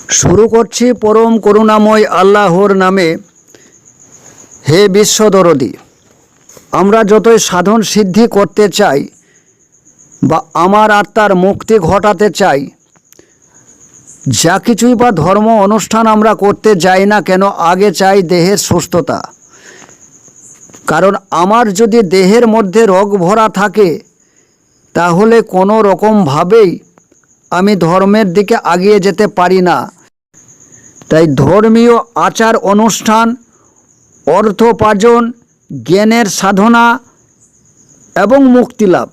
শুরু করছি পরম করুণাময় আল্লাহর নামে। হে বিশ্বদরদী, আমরা যতই সাধন সিদ্ধি করতে চাই বা আমার আত্মার মুক্তি ঘটাতে চাই, যা কিছুই বা ধর্ম অনুষ্ঠান আমরা করতে যাই না কেন, আগে চাই দেহের সুস্থতা। কারণ আমার যদি দেহের মধ্যে রোগ ভরা থাকে, তাহলে কোনো রকমভাবেই আমি ধর্মের দিকে এগিয়ে যেতে পারি না। তাই ধর্মীয় আচার অনুষ্ঠান, অর্থোপার্জন, জ্ঞানের সাধনা এবং মুক্তিলাভ,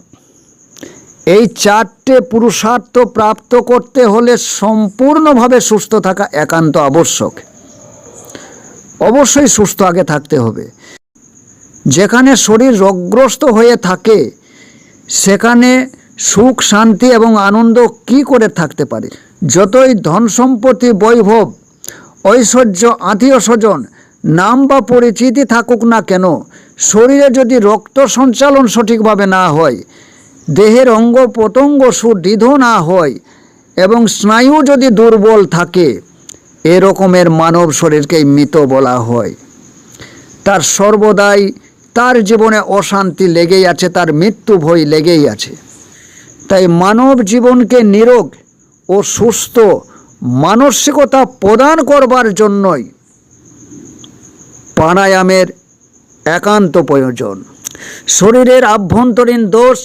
এই চারটে পুরুষার্থ প্রাপ্ত করতে হলে সম্পূর্ণভাবে সুস্থ থাকা একান্ত আবশ্যক। অবশ্যই সুস্থ আগে থাকতে হবে। যেখানে শরীর রোগগ্রস্ত হয়ে থাকে, সেখানে সুখ, শান্তি এবং আনন্দ কি করে থাকতে পারে? যতই ধন সম্পত্তি, বৈভব, ঐশ্বর্য, আত্মীয় স্বজন, নাম বা পরিচিতি থাকুক না কেন, শরীরে যদি রক্ত সঞ্চালন সঠিকভাবে না হয়, দেহের অঙ্গ প্রত্যঙ্গ সুদৃঢ় না হয় এবং স্নায়ু যদি দুর্বল থাকে, এরকমের মানব শরীরকেই মৃত বলা হয়। তার সর্বদাই তার জীবনে অশান্তি লেগেই আছে, তার মৃত্যু ভয় লেগেই আছে। তাই মানব জীবনকে নিরোগ ও সুস্থ মানসিকতা প্রদান করবার জন্যই প্রাণায়ামের একান্ত প্রয়োজন। শরীরের আভ্যন্তরীণ দোষ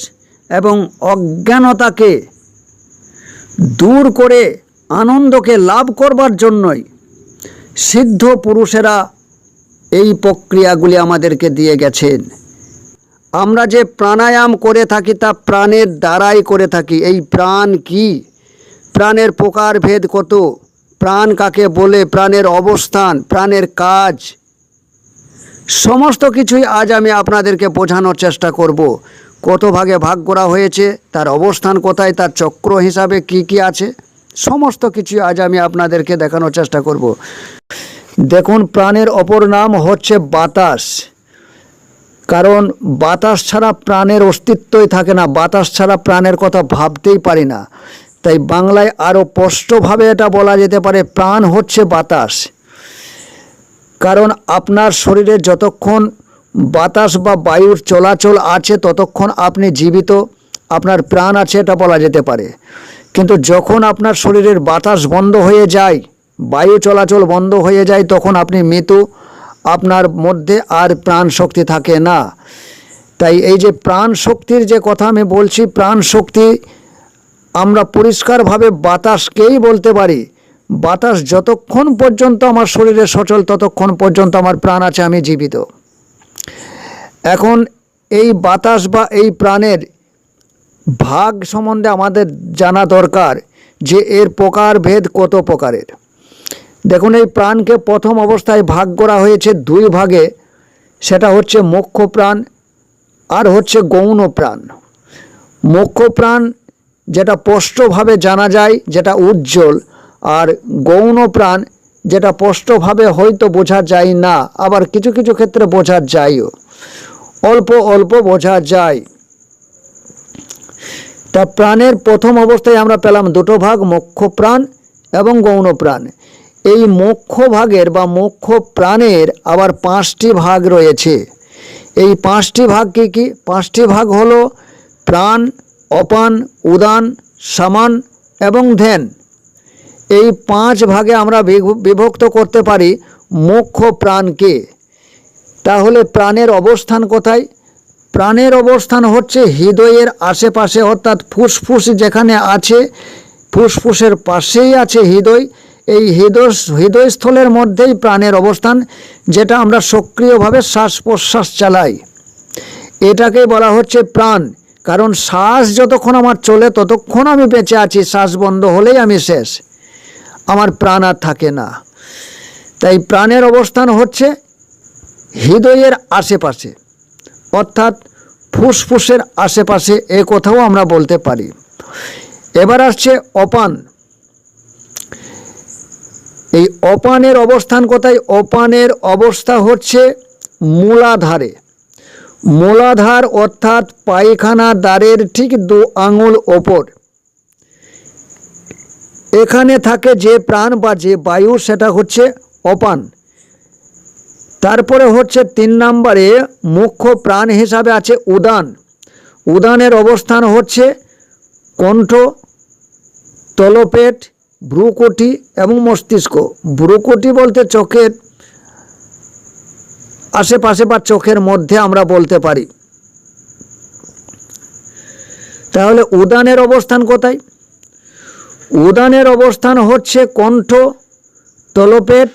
এবং অজ্ঞানতাকে দূর করে আনন্দকে লাভ করবার জন্যই সিদ্ধ পুরুষেরা এই প্রক্রিয়াগুলি আমাদেরকে দিয়ে গেছেন। আমরা যে প্রাণায়াম করে থাকি, তা প্রাণের দ্বারাই করে থাকি। এই প্রাণ কি? প্রাণের প্রকারভেদ কত? প্রাণ কাকে বলে? প্রাণের অবস্থান, প্রাণের কাজ, সমস্ত কিছুই আজ আমি আপনাদেরকে বোঝানোর চেষ্টা করব। কত ভাগে ভাগ করা হয়েছে, তার অবস্থান কোথায়, তার চক্র হিসাবে কি কি আছে, সমস্ত কিছুই আজ আমি আপনাদেরকে দেখানোর চেষ্টা করব। দেখুন, প্রাণের অপর নাম হচ্ছে বাতাস। কারণ বাতাস ছাড়া প্রাণের অস্তিত্বই থাকে না, বাতাস ছাড়া প্রাণের কথা ভাবতেই পারি না। তাই বাংলায় আরও স্পষ্টভাবে এটা বলা যেতে পারে, প্রাণ হচ্ছে বাতাস। কারণ আপনার শরীরে যতক্ষণ বাতাস বা বায়ুর চলাচল আছে, ততক্ষণ আপনি জীবিত, আপনার প্রাণ আছে, এটা বলা যেতে পারে। কিন্তু যখন আপনার শরীরের বাতাস বন্ধ হয়ে যায়, বায়ু চলাচল বন্ধ হয়ে যায়, তখন আপনি মৃত, আপনার মধ্যে আর প্রাণ শক্তি থাকে না। তাই এই যে প্রাণ শক্তির যে কথা আমি বলছি, প্রাণ শক্তি আমরা পরিষ্কারভাবে বাতাসকেই বলতে পারি। বাতাস যতক্ষণ পর্যন্ত আমার শরীরে সচল, ততক্ষণ পর্যন্ত আমার প্রাণ আছে, আমি জীবিত। এখন এই বাতাস বা এই প্রাণের ভাগ সম্বন্ধে আমাদের জানা দরকার, যে এর প্রকারভেদ কত প্রকারের। দেখুন, এই প্রাণকে প্রথম অবস্থায় ভাগ করা হয়েছে দুই ভাগে। সেটা হচ্ছে মোক্ষ প্রাণ আর হচ্ছে গৌণ প্রাণ। মোক্ষ প্রাণ যেটা স্পষ্টভাবে জানা যায়, যেটা উজ্জ্বল, আর গৌণ প্রাণ যেটা স্পষ্টভাবে হয়তো বোঝা যায় না, আবার কিছু কিছু ক্ষেত্রে বোঝা যায়ও, অল্প অল্প বোঝা যায়। তা প্রাণের প্রথম অবস্থায় আমরা পেলাম দুটো ভাগ, মোক্ষ প্রাণ এবং গৌণ প্রাণ। এই মোক্ষ ভাগের বা মোক্ষ প্রাণের আবার 5টি ভাগ রয়েছে। এই 5টি ভাগ কি কি? 5টি ভাগ হলো প্রাণ, অপান, উদান, সমান এবং ধ্যান। এই 5 ভাগে আমরা বিভক্ত করতে পারি মোক্ষ প্রাণকে। তাহলে প্রাণের অবস্থান কোথায়? প্রাণের অবস্থান হচ্ছে হৃদয়ের আশেপাশে, অর্থাৎ ফুসফুস যেখানে আছে, ফুসফুসের পাশেই আছে হৃদয়। এই হৃদয়স্থলের মধ্যেই প্রাণের অবস্থান, যেটা আমরা সক্রিয়ভাবে শ্বাস প্রশ্বাস চালাই, এটাকেই বলা হচ্ছে প্রাণ। কারণ শ্বাস যতক্ষণ আমার চলে, ততক্ষণ আমি বেঁচে আছি, শ্বাস বন্ধ হলেই আমি শেষ, আমার প্রাণ আর থাকে না। তাই প্রাণের অবস্থান হচ্ছে হৃদয়ের আশেপাশে, অর্থাৎ ফুসফুসের আশেপাশে, এ কথাও আমরা বলতে পারি। এবার আসছে অপান। এই অপানের অবস্থান কোথায়? অপানের অবস্থা হচ্ছে মূলাধারে। মূলাধার অর্থাৎ পায়খানা দ্বারের ঠিক 2 আঙুল ওপর। এখানে থাকে যে প্রাণ বা যে বায়ু, সেটা হচ্ছে অপান। তারপরে হচ্ছে 3 নম্বরে মুখ্য প্রাণ হিসাবে আছে উদান। উদানের অবস্থান হচ্ছে কণ্ঠ, তলপেট, ভ্রুকুটি এবং মস্তিষ্ক। ভ্রুকুটি বলতে চোখের আশেপাশে বা চোখের মধ্যে আমরা বলতে পারি। তাহলে উদানের অবস্থান কোথায়? উদানের অবস্থান হচ্ছে কণ্ঠ, তলপেট,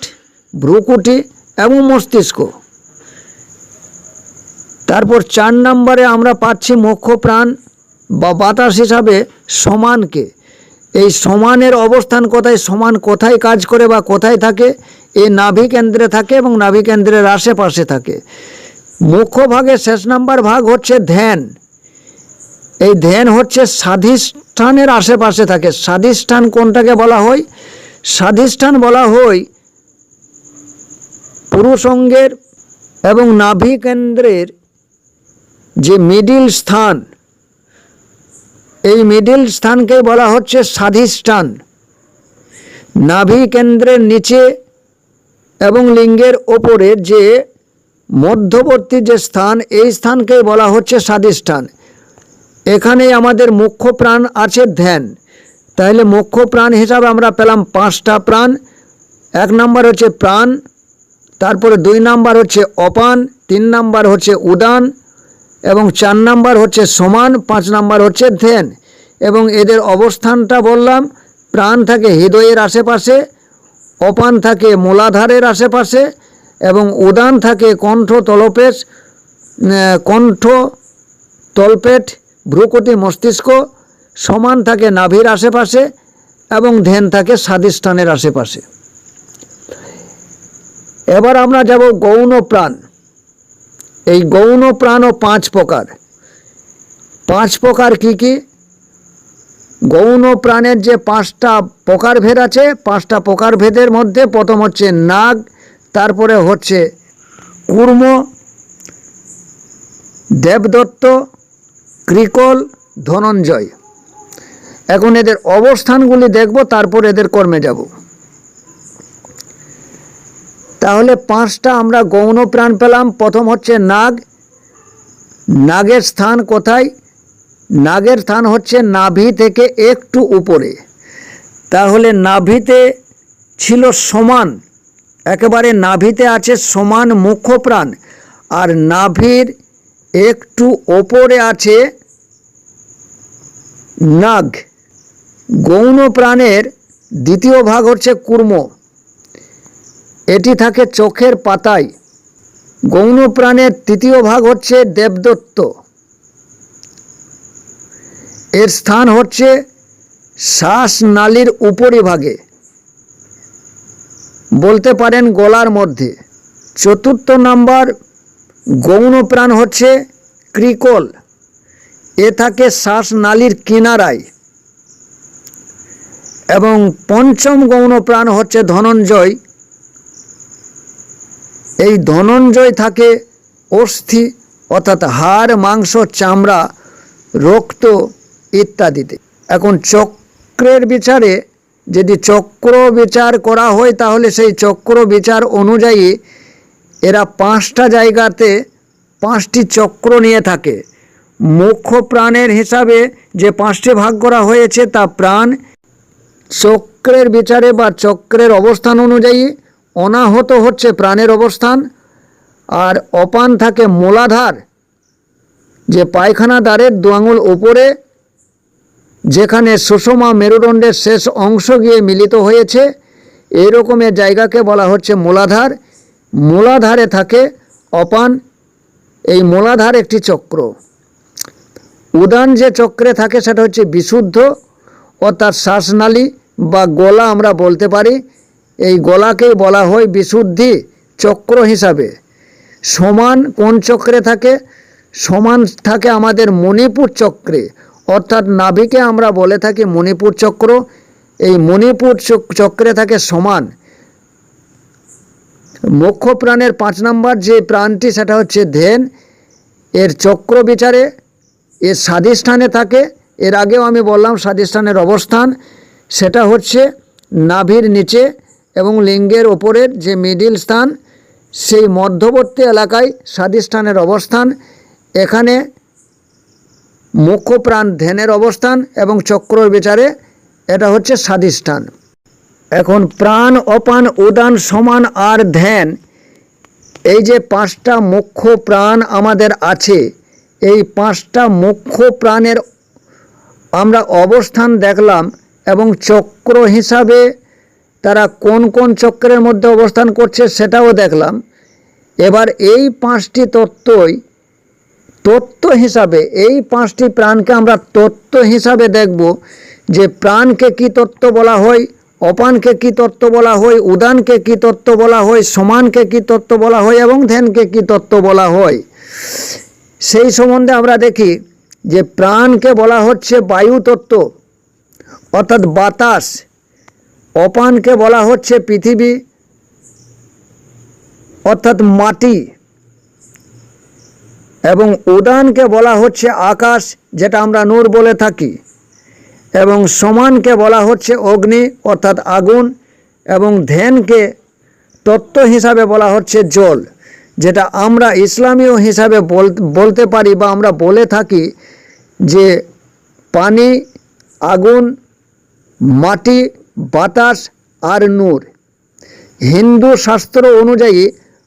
ভ্রুকুটি এবং মস্তিষ্ক। তারপর 4 নম্বরে আমরা পাচ্ছি মুখ্য প্রাণ বা বাতাস হিসাবে সমানকে। এই সমানের অবস্থান কোথায়? সমান কোথায় কাজ করে বা কোথায় থাকে? এই নাভি কেন্দ্রে থাকে এবং নাভি কেন্দ্রের আশেপাশে থাকে। মুখ্য ভাগের শেষ নাম্বার ভাগ হচ্ছে ধ্যান। এই ধ্যান হচ্ছে স্বাধিষ্ঠানের আশেপাশে থাকে। স্বাধিষ্ঠান কোনটাকে বলা হয়? স্বাধিষ্ঠান বলা হয় পুরুষ অঙ্গের এবং নাভি কেন্দ্রের যে মিডিল স্থান, এই মিডিল স্থানকে বলা হচ্ছে স্বাধিষ্ঠান। নাভি কেন্দ্রের নিচে এবং লিঙ্গের ওপরে যে মধ্যবর্তী যে স্থান, এই স্থানকে বলা হচ্ছে স্বাধিষ্ঠান। এখানেই আমাদের মুখ্য প্রাণ আছে ধ্যান। তাহলে মুখ্য প্রাণ হিসাবে আমরা পেলাম 5টা প্রাণ। 1 নম্বর হচ্ছে প্রাণ, তারপরে 2 নম্বর হচ্ছে অপান, 3 নম্বর হচ্ছে উদান এবং 4 নম্বর হচ্ছে সমান, 5 নম্বর হচ্ছে ধ্যান। এবং এদের অবস্থানটা বললাম, প্রাণ থাকে হৃদয়ের আশেপাশে, অপান থাকে মূলাধারের আশেপাশে এবং উদান থাকে কণ্ঠ, তলপেট, ভ্রুকুটি, মস্তিষ্ক, সমান থাকে নাভির আশেপাশে এবং ধ্যান থাকে স্বাধিষ্ঠানের আশেপাশে। এবার আমরা যাব গৌণ প্রাণ। এই গৌণ প্রাণও 5 প্রকার। 5 প্রকার কি কি? গৌণ প্রাণের যে 5টা প্রকারভেদ আছে, 5টা প্রকারভেদের মধ্যে প্রথম হচ্ছে নাগ, তারপরে হচ্ছে কূর্ম, দেবদত্ত, কৃকল, ধনঞ্জয়। এখন এদের অবস্থানগুলি দেখব, তারপর এদের কর্মে যাব। তাহলে 5টা আমরা গৌণ প্রাণ পেলাম। প্রথম হচ্ছে নাগ। নাগের স্থান কোথায়? নাগের স্থান হচ্ছে নাভি থেকে একটু উপরে। তাহলে নাভিতে ছিল সমান, একেবারে নাভিতে আছে সমান মুখ্য প্রাণ, আর নাভির একটু ওপরে আছে নাগ। গৌণ প্রাণের দ্বিতীয় ভাগ হচ্ছে কূর্ম। এটি থাকে চোখের পাতায়। গৌণ প্রাণের তৃতীয় ভাগ হচ্ছে দেবদত্ত। এর স্থান হচ্ছে শ্বাসনালীর উপরিভাগে, বলতে পারেন গলার মধ্যে। 4র্থ নাম্বার গৌণ প্রাণ হচ্ছে কৃকল। এ থাকে শ্বাসনালীর কিনারায়। এবং 5ম গৌণ প্রাণ হচ্ছে ধনঞ্জয়। এই ধনঞ্জয় থাকে অস্থি অর্থাৎ হাড়, মাংস, চামড়া, রক্ত ইত্যাদিতে। এখন চক্রের বিচারে যদি চক্র বিচার করা হয়, তাহলে সেই চক্র বিচার অনুযায়ী এরা 5টা জায়গাতে 5টি চক্র নিয়ে থাকে। মুখ্য প্রাণের হিসাবে যে 5টি ভাগ করা হয়েছে তা প্রাণ। চক্রের বিচারে বা চক্রের অবস্থান অনুযায়ী অনাহত হচ্ছে প্রাণের অবস্থান। আর অপান থাকে মূলাধার, যে পায়খানা দ্বারের 2 আঙুল উপরে, যেখানে সুষমা মেরুদণ্ডের শেষ অংশ গিয়ে মিলিত হয়েছে, এই রকমের জায়গাকে বলা হচ্ছে মূলাধার। মূলাধারে থাকে অপান। এই মূলাধার একটি চক্র। উদান যে চক্রে থাকে সেটা হচ্ছে বিশুদ্ধ, অর্থাৎ শ্বাসনালী বা গলা আমরা বলতে পারি। এই গলাকেই বলা হয় বিশুদ্ধি চক্র হিসাবে। সমান কোন চক্রে থাকে? সমান থাকে আমাদের মণিপুর চক্রে, অর্থাৎ নাভিকে আমরা বলে থাকি মণিপুর চক্র। এই মণিপুর চক্রে থাকে সমান। মুখ্য প্রাণের 5 নম্বর যে প্রাণটি সেটা হচ্ছে ধ্যান। এর চক্র বিচারে এর স্বাধিষ্ঠানে থাকে। এর আগেও আমি বললাম স্বাধিষ্ঠানের অবস্থান। সেটা হচ্ছে নাভির নিচে এবং লিঙ্গের ওপরের যে মিডিল স্থান, সেই মধ্যবর্তী এলাকায় স্বাধিষ্ঠানের অবস্থান। এখানে মুখ্য প্রাণ ধ্যানের অবস্থান এবং চক্রর বিচারে এটা হচ্ছে স্বাধিষ্ঠান। এখন প্রাণ, অপান, উদান, সমান আর ধ্যান, এই যে 5টা মুখ্য প্রাণ আমাদের আছে, এই 5টা মুখ্য প্রাণের আমরা অবস্থান দেখলাম এবং চক্র হিসাবে তারা কোন কোন চক্রের মধ্যে অবস্থান করছে সেটাও দেখলাম। এবার এই 5টি তত্ত্ব হিসাবে, এই 5টি প্রাণকে আমরা তত্ত্ব হিসাবে দেখব যে প্রাণকে কি তত্ত্ব বলা হয়, অপানকে কি তত্ত্ব বলা হয়, উদানকে কি তত্ত্ব বলা হয়, সমানকে কি তত্ত্ব বলা হয় এবং ধ্যানকে কি তত্ত্ব বলা হয়। সেই সম্বন্ধে আমরা দেখি যে প্রাণকে বলা হচ্ছে বায়ু তত্ত্ব অর্থাৎ বাতাস, অপানকে বলা হচ্ছে পৃথিবী অর্থাৎ মাটি, এবং উদানকে বলা হচ্ছে আকাশ, যেটা আমরা নূর বলে থাকি, এবং সমানকে বলা হচ্ছে অগ্নি অর্থাৎ আগুন, এবং ধ্যানকে তত্ত্ব হিসাবে বলা হচ্ছে জল, যেটা আমরা ইসলামীয় হিসাবে বলতে পারি বা আমরা বলে থাকি যে পানি, আগুন, মাটি, বাতাস আর নূর। হিন্দু শাস্ত্র অনুযায়ী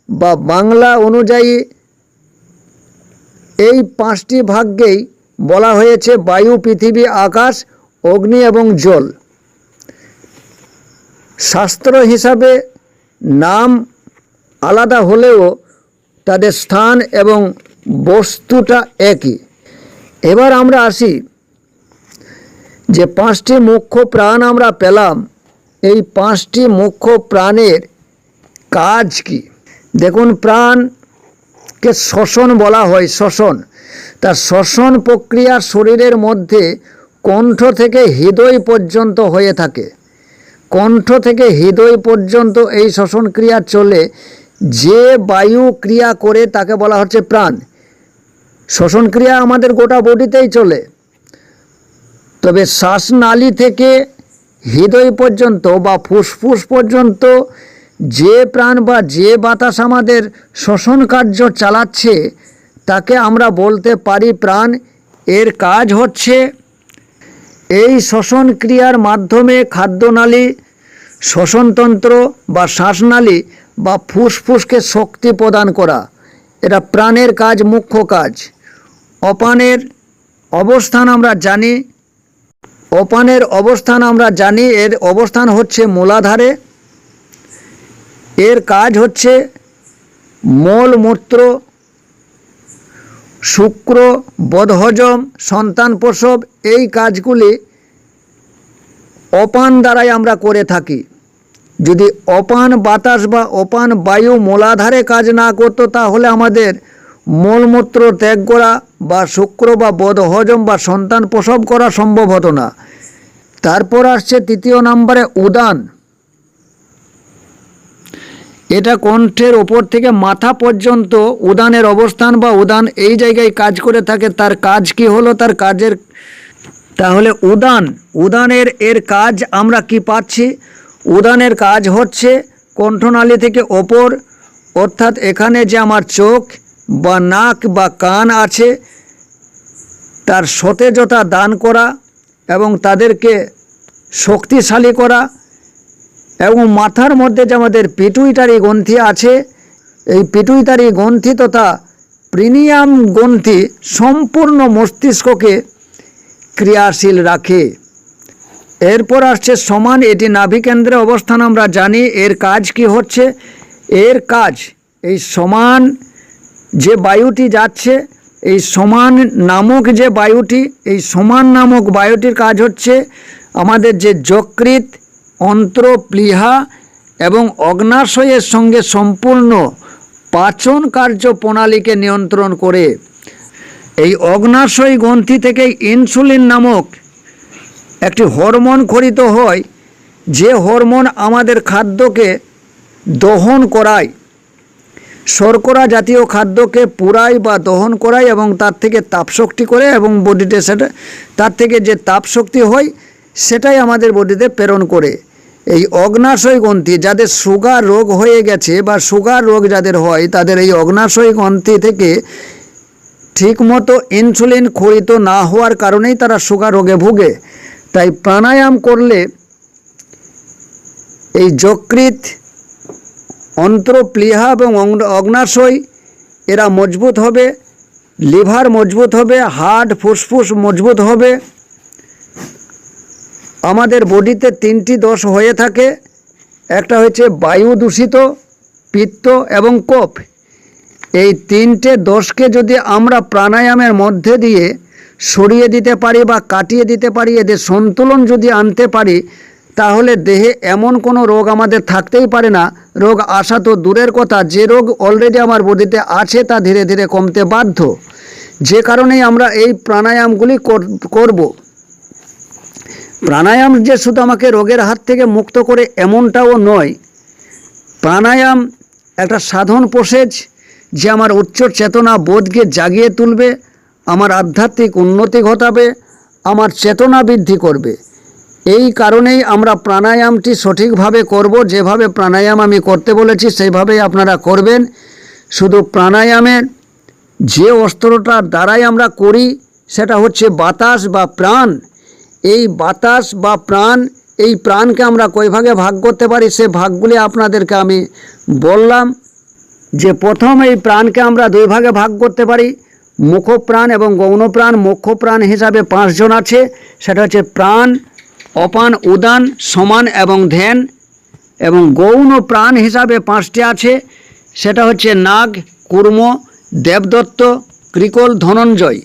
বা বাংলা অনুযায়ী এই 5টি ভাগকেই বলা হয়েছে বায়ু, পৃথিবী, আকাশ, অগ্নি এবং জল। শাস্ত্র হিসাবে নাম আলাদা হলেও তাদের স্থান এবং বস্তুটা একই। এবার আমরা আসি যে 5টি মুখ্য প্রাণ আমরা পেলাম, এই 5টি মুখ্য প্রাণের কাজ কি। দেখুন, প্রাণকে শ্বসন বলা হয়, শ্বসন। তার শ্বসন প্রক্রিয়া শরীরের মধ্যে কণ্ঠ থেকে হৃদয় পর্যন্ত হয়ে থাকে। কণ্ঠ থেকে হৃদয় পর্যন্ত এই শ্বসন ক্রিয়া চলে। যে বায়ু ক্রিয়া করে তাকে বলা হচ্ছে প্রাণ। শ্বসন ক্রিয়া আমাদের গোটা বডিতেই চলে, তবে শ্বাসনালী থেকে হৃদয় পর্যন্ত বা ফুসফুস পর্যন্ত যে প্রাণ বা যে বাতাস আমাদের শ্বসন কার্য চালাচ্ছে তাকে আমরা বলতে পারি প্রাণ। এর কাজ হচ্ছে এই শ্বসন ক্রিয়ার মাধ্যমে খাদ্যনালী, শ্বসনতন্ত্র বা শ্বাসনালী বা ফুসফুসকে শক্তি প্রদান করা। এটা প্রাণের কাজ, মুখ্য কাজ। অপানের অবস্থান আমরা জানি, এর অবস্থান হচ্ছে মূলাধারে। এর কাজ হচ্ছে মলমূত্র, শুক্র, বদহজম, সন্তান প্রসব, এই কাজগুলি অপান দ্বারাই আমরা করে থাকি। যদি অপান বাতাস বা অপান বায়ু মূলাধারে কাজ না করতো তাহলে আমাদের মলমূত্র ত্যাগ করা বা শুক্র বা বদহজম বা সন্তান প্রসব করা সম্ভব হতো না। তারপর আসছে 3 নম্বরে উদান। এটা কণ্ঠের ওপর থেকে মাথা পর্যন্ত উদানের অবস্থান বা উদান এই জায়গায় কাজ করে থাকে। তার কাজ কি হলো, তার কাজের তাহলে উদানের এর কাজ আমরা কি পাচ্ছি। উদানের কাজ হচ্ছে কণ্ঠনালী থেকে ওপর, অর্থাৎ এখানে যে আমার চোখ বা নাক বা কান আছে তার সতেজতা দান করা এবং তাদেরকে শক্তিশালী করা, এবং মাথার মধ্যে যে আমাদের পিটুইটারি গ্রন্থি আছে, এই পিটুইটারি গ্রন্থি তথা প্রিনিয়াম গ্রন্থি সম্পূর্ণ মস্তিষ্ককে ক্রিয়াশীল রাখে। এরপর আসছে সমান। এটি নাভিকেন্দ্রে অবস্থান আমরা জানি। এর কাজ কি হচ্ছে, এর কাজ এই সমান যে বায়ুটি যাচ্ছে, এই সমান নামক যে বায়ুটি, এই সমান নামক বায়ুটির কাজ হচ্ছে আমাদের যে যকৃৎ, অন্ত্র, প্লীহা এবং অগ্নাশয়ের সঙ্গে সম্পূর্ণ পাচন কার্য প্রণালীকে নিয়ন্ত্রণ করে। এই অগ্নাশয় গ্রন্থি থেকে ইনসুলিন নামক একটি হরমোন খরিত হয়, যে হরমোন আমাদের খাদ্যকে দহন করায়, শর্করা জাতীয় খাদ্যকে পুরায় বা দহন করায় এবং তার থেকে তাপশক্তি করে, এবং বডিতে সেটা তার থেকে যে তাপশক্তি হয় সেটাই আমাদের বডিতে প্রেরণ করে। এই অগ্নাশয় গ্রন্থি যাদের সুগার রোগ হয়ে গেছে বা সুগার রোগ যাদের হয়, তাদের এই অগ্নাশয় গ্রন্থি থেকে ঠিকমতো ইনসুলিন ক্ষরিত না হওয়ার কারণেই তারা সুগার রোগে ভুগে। তাই প্রাণায়াম করলে এই যকৃৎ, অন্ত্র, প্লীহা এবং অগ্নাশয় এরা মজবুত হবে, লিভার মজবুত হবে, হার্ট, ফুসফুস মজবুত হবে। আমাদের বডিতে 3টি দোষ হয়ে থাকে, একটা হচ্ছে বায়ু দূষিত, পিত্ত এবং কফ। এই 3টে দোষকে যদি আমরা প্রাণায়ামের মধ্যে দিয়ে সরিয়ে দিতে পারি বা কাটিয়ে দিতে পারি, এদের সন্তুলন যদি আনতে পারি, তাহলে দেহে এমন কোনো রোগ আমাদের থাকতেই পারে না। রোগ আসা তো দূরের কথা, যে রোগ অলরেডি আমার বডিতে আছে তা ধীরে ধীরে কমতে বাধ্য। যে কারণেই আমরা এই প্রাণায়ামগুলি করব। প্রাণায়াম যে শুধু আমাকে রোগের হাত থেকে মুক্ত করে এমনটাও নয়। প্রাণায়াম একটা সাধন প্রসেস, যে আমার উচ্চ চেতনা বোধকে জাগিয়ে তুলবে, আমার আধ্যাত্মিক উন্নতি ঘটাবে, আমার চেতনা বৃদ্ধি করবে। এই কারণেই আমরা প্রাণায়ামটি সঠিকভাবে করব। যেভাবে প্রাণায়াম আমি করতে বলেছি সেইভাবেই আপনারা করবেন। শুধু প্রাণায়ামের যে অস্ত্রটার দ্বারাই আমরা করি সেটা হচ্ছে বাতাস বা প্রাণ। এই বাতাস বা প্রাণ, এই প্রাণকে আমরা কয় ভাগে ভাগ করতে পারি সে ভাগগুলি আপনাদেরকে আমি বললাম। যে প্রথম এই প্রাণকে আমরা 2 ভাগে ভাগ করতে পারি, মুখপ্রাণ এবং গৌণপ্রাণ। মুখপ্রাণ হিসাবে 5 জন আছে, সেটা হচ্ছে প্রাণ, অপান, উদান, সমান এবং ধ্যান। এবং গৌণ প্রাণ হিসাবে 5টি আছে, সেটা হচ্ছে নাগ, কুর্ম, দেবদত্ত, কৃকল, ধনঞ্জয়।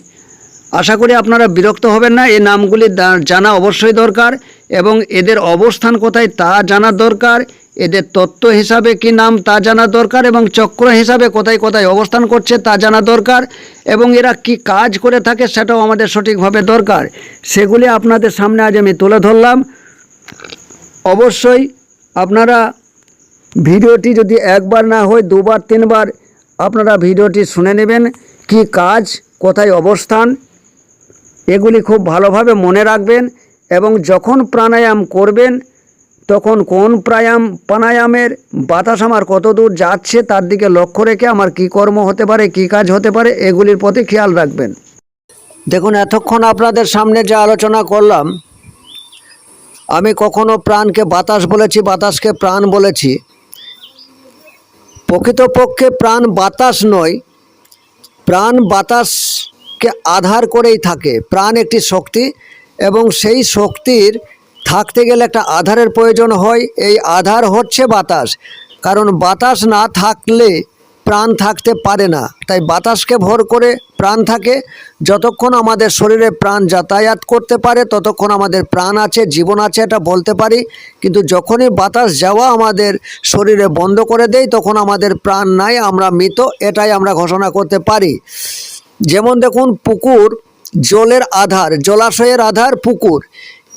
আশা করি আপনারা বিরক্ত হবেন না। এই নামগুলি জানা অবশ্যই দরকার এবং এদের অবস্থান কোথায় তা জানা দরকার। এদের তত্ত্ব হিসাবে কি নাম তা জানা দরকার এবং চক্র হিসাবে কোথায় কোথায় অবস্থান করছে তা জানা দরকার এবং এরা কি কাজ করে থাকে সেটাও আমাদের সঠিকভাবে দরকার। সেগুলি আপনাদের সামনে আজ আমি তুলে ধরলাম। অবশ্যই আপনারা ভিডিওটি যদি একবার না হয় 2বার 3বার আপনারা ভিডিওটি শুনে নেবেন। কি কাজ, কোথায় অবস্থান, এগুলি খুব ভালোভাবে মনে রাখবেন। এবং যখন প্রাণায়াম করবেন তখন কোন প্রাণায়ামের বাতাস আমার কত দূর যাচ্ছে তার দিকে লক্ষ্য রেখে আমার কি কর্ম হতে পারে, কি কাজ হতে পারে, এগুলির প্রতি খেয়াল রাখবেন। দেখুন, এতক্ষণ আপনাদের সামনে যে আলোচনা করলাম, আমি কখনো প্রাণকে বাতাস বলেছি, বাতাসকে প্রাণ বলেছি। প্রকৃতপক্ষে প্রাণ বাতাস নয়, প্রাণ বাতাসকে আধার করেই থাকে। প্রাণ একটি শক্তি এবং সেই শক্তির থাকতে গেলে একটা আধারের প্রয়োজন হয়। এই আধার হচ্ছে বাতাস, কারণ বাতাস না থাকলে প্রাণ থাকতে পারে না। তাই বাতাসকে ভর করে প্রাণ থাকে। যতক্ষণ আমাদের শরীরে প্রাণ যাতায়াত করতে পারে ততক্ষণ আমাদের প্রাণ আছে, জীবন আছে, এটা বলতে পারি। কিন্তু যখনই বাতাস যাওয়া আমাদের শরীরে বন্ধ করে দেয় তখন আমাদের প্রাণ নাই, আমরা মৃত, এটাই আমরা ঘোষণা করতে পারি। যেমন দেখুন, পুকুর জলের আধার, জলাশয়ের আধার পুকুর।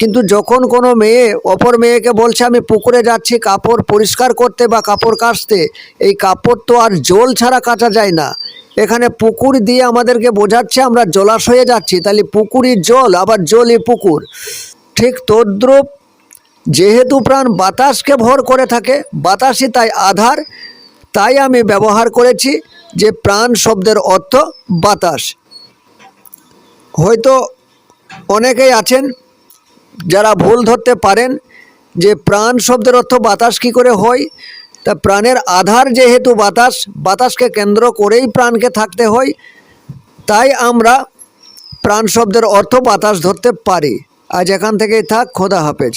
কিন্তু যখন কোনো মেয়ে অপর মেয়েকে বলছে আমি পুকুরে যাচ্ছি কাপড় পরিষ্কার করতে বা কাপড় কাচতে, এই কাপড় তো আর জল ছাড়া কাচা যায় না। এখানে পুকুর দিয়ে আমাদেরকে বোঝাচ্ছে আমরা জলাশয়ে যাচ্ছি, তাহলে পুকুরই জল, আবার জলই পুকুর। ঠিক তদ্রূপ যেহেতু প্রাণ বাতাসকে ভর করে থাকে, বাতাসই তাই আধার, তাই আমি ব্যবহার করেছি যে প্রাণ শব্দের অর্থ বাতাস। হয়তো অনেকেই আছেন যারা ভুল ধরতে পারেন যে প্রাণ শব্দের অর্থ বাতাস কি করে হয়। তা প্রাণের আধার যেহেতু বাতাস, বাতাসকে কেন্দ্র করেই প্রাণকে থাকতে হয়, তাই আমরা প্রাণ শব্দের অর্থ বাতাস ধরতে পারি। আজ এখান থেকেই থাক, খোদা হাফেজ।